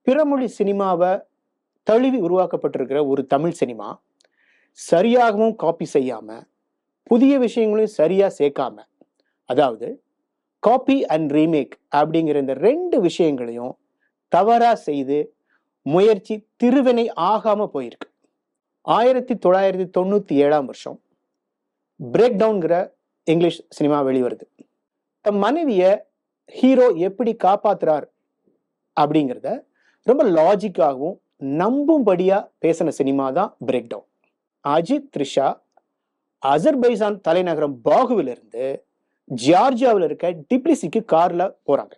பிறமொழி சினிமாவை தழுவி உருவாக்கப்பட்டிருக்கிற ஒரு தமிழ் சினிமா சரியாகவும் காப்பி செய்யாம புதிய விஷயங்களையும் சரியா சேர்க்காம, அதாவது காப்பி அண்ட் ரீமேக் அப்படிங்கிற இந்த ரெண்டு விஷயங்களையும் தவறா செய்து முயற்சி திருவினை ஆகாம போயிருக்கு. 1997 பிரேக் டவுன்கிற இங்கிலீஷ் சினிமா வெளிவருது. தம் மனைவிய ஹீரோ எப்படி காப்பாத்துறார் அப்படிங்கிறத ரொம்ப லாஜிக்காகவும் நம்பும்படியா பேசின சினிமா தான் break down. Ajith Trisha Azerbaijan தலைநகரம் பாகுவிலிருந்து ஜியார்ஜியாவில் இருக்க டிப்லிசிக்கு கார்ல போறாங்க.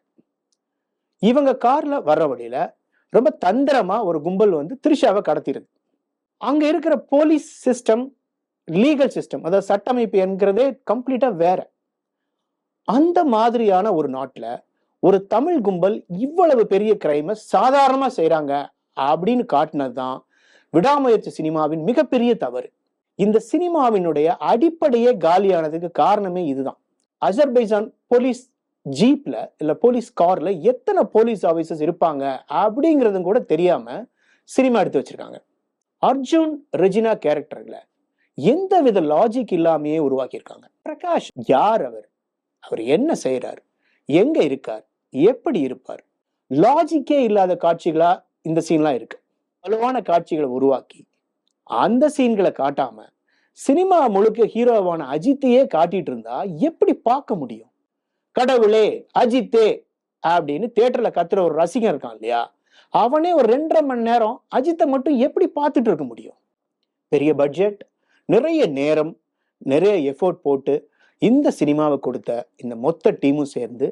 இவங்க கார்ல வர்ற வழியில ரொம்ப தந்திரமா ஒரு கும்பல் வந்து த்ரிஷாவை கடத்திடுது. அங்க இருக்கிற போலீஸ் சிஸ்டம், லீகல் சிஸ்டம், அதாவது சட்டமைப்பு என்கிறதே கம்ப்ளீட்டா வேற. அந்த மாதிரியான ஒரு நாட்டுல ஒரு தமிழ் கும்பல் இவ்வளவு பெரிய கிரைமை சாதாரணமா செய்யறாங்க அப்படின்னு காட்டினதுதான் விடாமுயற்சி சினிமாவின் மிகப்பெரிய தவறு. இந்த சினிமாவினுடைய அடிப்படையே காலியானதுக்கு காரணமே இதுதான். அசர்பைசான் போலீஸ் ஜீப்ல இல்ல போலீஸ் கார்ல எத்தனை போலீஸ் ஆபீசர்ஸ் இருப்பாங்க அப்படிங்கிறதும் கூட தெரியாம சினிமா எடுத்து வச்சிருக்காங்க. அர்ஜுன் ரெஜினா கேரக்டர்ல எந்த வித லாஜிக் இல்லாமையே உருவாக்கியிருக்காங்க. பிரகாஷ் யார்? அவர் என்ன செய்யறார், எங்க இருக்கார், எப்படி இருப்பார்? லாஜிக்கே இல்லாத காட்சிகளா இந்த சீன்லாம் இருக்கு. வலுவான காட்சிகளை உருவாக்கி அந்த சீன்களை காட்டாம சினிமா முழுக்க ஹீரோவான அஜித்தையே காட்டிட்டு இருந்தா எப்படி பார்க்க முடியும்? கடவுளே அஜித்தே அப்படின்னு தியேட்டர்ல கத்துற ஒரு ரசிகன் இருக்கான் இல்லையா, அவனே ஒரு 2.5 மணி நேரம் அஜித்தை மட்டும் எப்படி பார்த்துட்டு இருக்க முடியும்? பெரிய பட்ஜெட், நிறைய நேரம், நிறைய எஃபோர்ட் போட்டு இந்த சினிமாவை கொடுத்த இந்த மொத்த டீமும் சேர்ந்து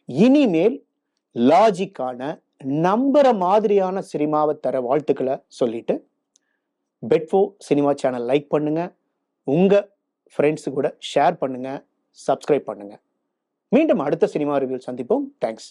இனிமேல் லாஜிக்கான நம்புற மாதிரியான சினிமாவை தர வாழ்த்துக்களை சொல்லிட்டு பெட்ஃபோ சினிமா சேனல் லைக் பண்ணுங்க, உங்க ஃப்ரெண்ட்ஸு கூட ஷேர் பண்ணுங்க, சப்ஸ்கிரைப் பண்ணுங்க. மீண்டும் அடுத்த சினிமா ரிவ்யூ சந்திப்போம். தேங்க்ஸ்.